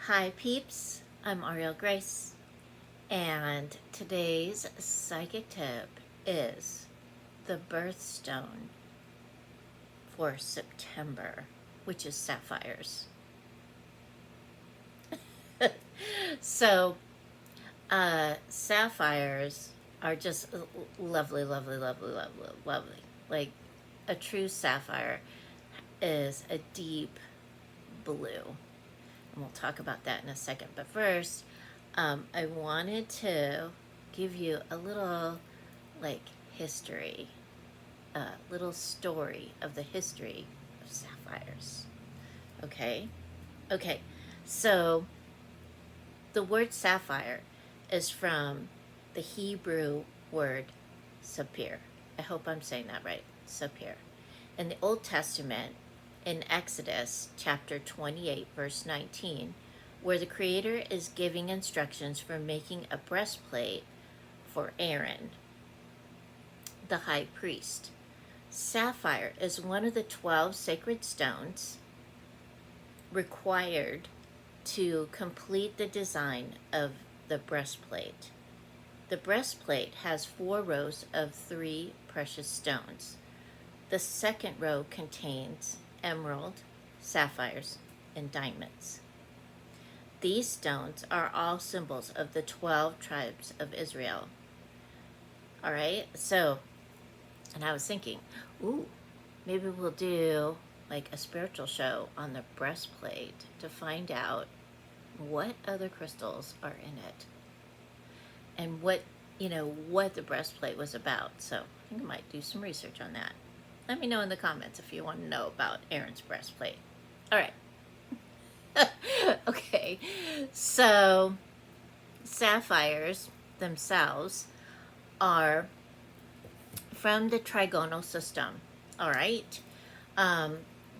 Hi peeps, I'm Auriel Grace, and today's psychic tip is the birthstone for September, which is sapphires. So, sapphires are just lovely, lovely, lovely, lovely, lovely. Like a true sapphire is a deep blue. And we'll talk about that in a second. But first, I wanted to give you a little like history, a little story of the history of sapphires. Okay? Okay, so the word sapphire is from the Hebrew word sapphire. I hope I'm saying that right. Sapphire. In the Old Testament, in Exodus chapter 28, verse 19, where the Creator is giving instructions for making a breastplate for Aaron, the high priest. Sapphire is one of the 12 sacred stones required to complete the design of the breastplate. The breastplate has 4 rows of 3 precious stones. The second row contains emerald, sapphires, and diamonds. These stones are all symbols of the 12 tribes of Israel. All right, so, and I was thinking, ooh, maybe we'll do like a spiritual show on the breastplate to find out what other crystals are in it and what the breastplate was about. So I think I might do some research on that. Let me know in the comments if you want to know about Aaron's breastplate. All right. Okay, so sapphires themselves are from the trigonal system. All right,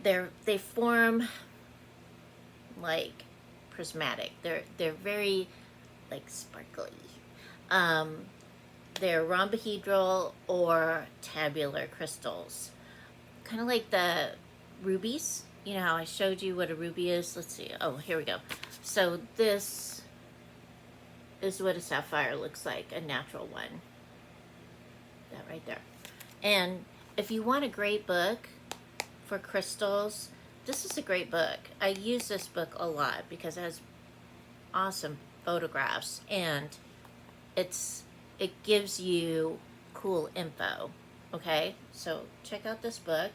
they form like prismatic. They're very like sparkly. Um, they're rhombohedral or tabular crystals, kind of like the rubies. You know how I showed you what a ruby is? Let's see. Oh, here we go. So this is what a sapphire looks like, a natural one. That right there. And if you want a great book for crystals, this is a great book. I use this book a lot because it has awesome photographs and it gives you cool info. Okay? So check out this book.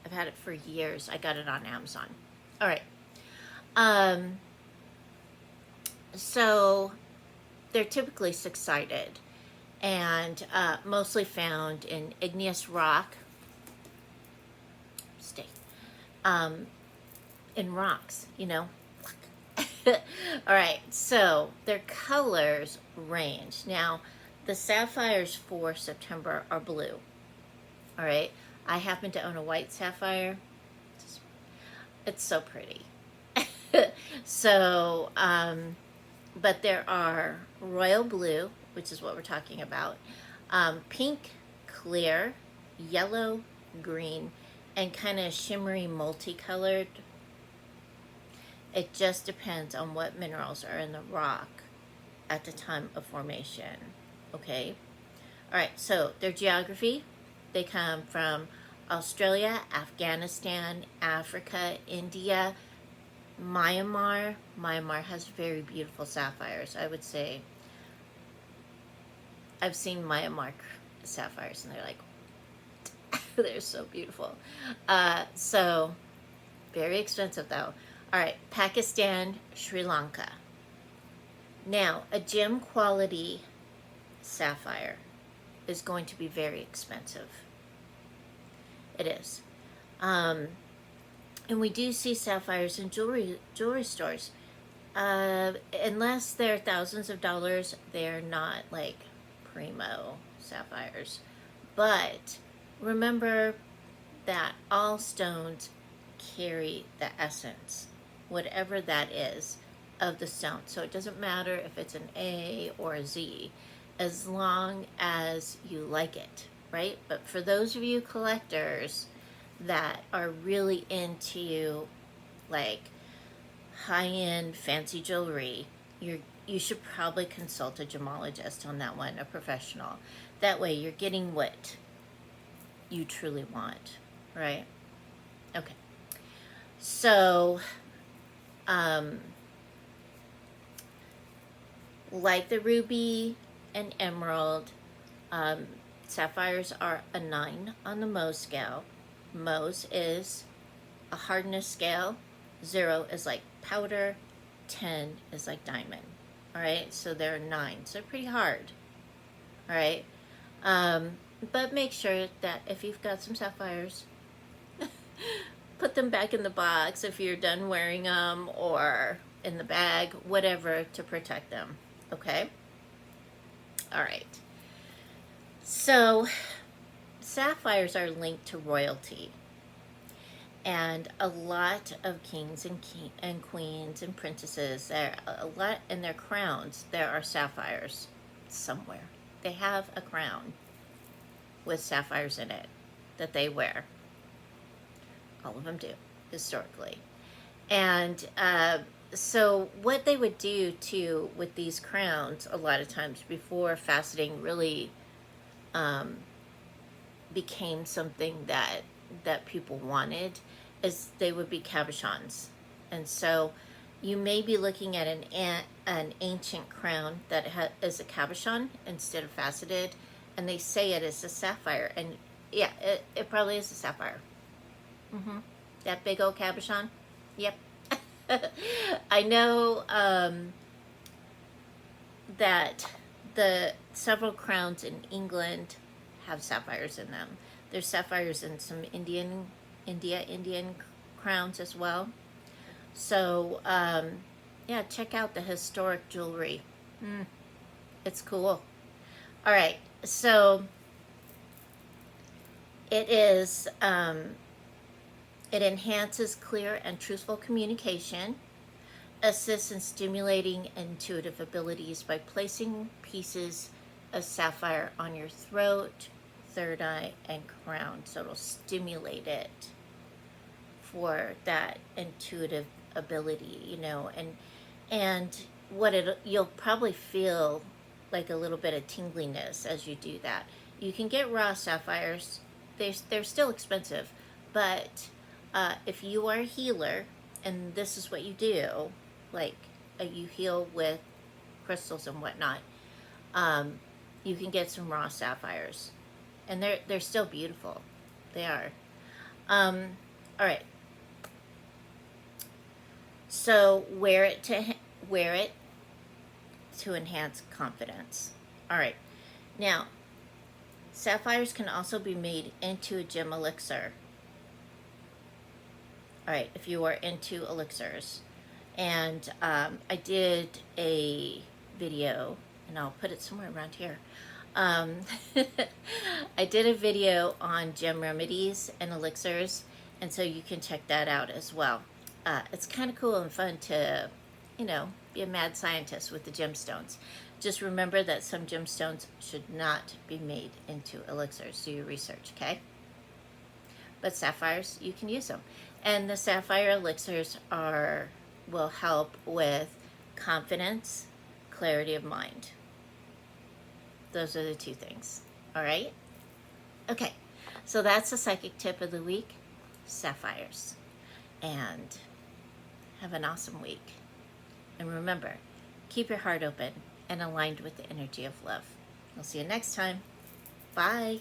I've had it for years. I got it on Amazon. All right. Um, so they're typically six-sided and mostly found in igneous rock. Stay. Um, in rocks, All right. So their colors range. Now, the sapphires for September are blue. All right. I happen to own a white sapphire. It's so pretty. So, but there are royal blue, which is what we're talking about, pink, clear, yellow, green, and kind of shimmery multicolored. It just depends on what minerals are in the rock at the time of formation. Okay? All right, so their geography, they come from Australia, Afghanistan, Africa, India, Myanmar. Myanmar has very beautiful sapphires. I would say I've seen Myanmar sapphires and they're like, they're so beautiful. So very expensive though. All right, Pakistan, Sri Lanka. Now, a gem quality sapphire is going to be very expensive. It is. And we do see sapphires in jewelry stores. Unless they're thousands of dollars, they're not like primo sapphires. But remember that all stones carry the essence, whatever that is, of the stone. So it doesn't matter if it's an A or a Z, as long as you like it, right? But for those of you collectors that are really into like high-end fancy jewelry, you should probably consult a gemologist on that one, a professional. That way you're getting what you truly want, right? Okay. So, like the ruby and emerald, sapphires are a 9 on the Mohs scale. Mohs is a hardness scale. 0 is like powder, 10 is like diamond. All right, so they're 9s. They're pretty hard. All right, but make sure that if you've got some sapphires, put them back in the box if you're done wearing them, or in the bag, whatever, to protect them. Okay? All right. So, sapphires are linked to royalty. And a lot of kings and queens and princesses, a lot in their crowns, there are sapphires somewhere. They have a crown with sapphires in it that they wear. All of them do, historically. And so what they would do, too, with these crowns, a lot of times before faceting really became something that people wanted, is they would be cabochons. And so you may be looking at an ancient crown that is a cabochon instead of faceted, and they say it is a sapphire. And yeah, it probably is a sapphire. That big old cabochon. Yep. I know that the several crowns in England have sapphires in them. There's sapphires in some Indian crowns as well. So yeah, check out the historic jewelry. It's cool. All right, so it is it enhances clear and truthful communication, assists in stimulating intuitive abilities by placing pieces of sapphire on your throat, third eye, and crown. So it'll stimulate it for that intuitive ability, you know, and what you'll probably feel like a little bit of tingliness as you do that. You can get raw sapphires. They're still expensive, but if you are a healer and this is what you do, like you heal with crystals and whatnot, you can get some raw sapphires, and they're still beautiful. They are. All right. So wear it to enhance confidence. All right. Now, sapphires can also be made into a gem elixir. All right, if you are into elixirs. And I did a video, and I'll put it somewhere around here. I did a video on gem remedies and elixirs, and so you can check that out as well. It's kind of cool and fun to, you know, be a mad scientist with the gemstones. Just remember that some gemstones should not be made into elixirs. Do your research, okay? But sapphires, you can use them. And the sapphire elixirs will help with confidence, clarity of mind. Those are the two things. All right? Okay. So that's the psychic tip of the week. Sapphires. And have an awesome week. And remember, keep your heart open and aligned with the energy of love. I'll see you next time. Bye.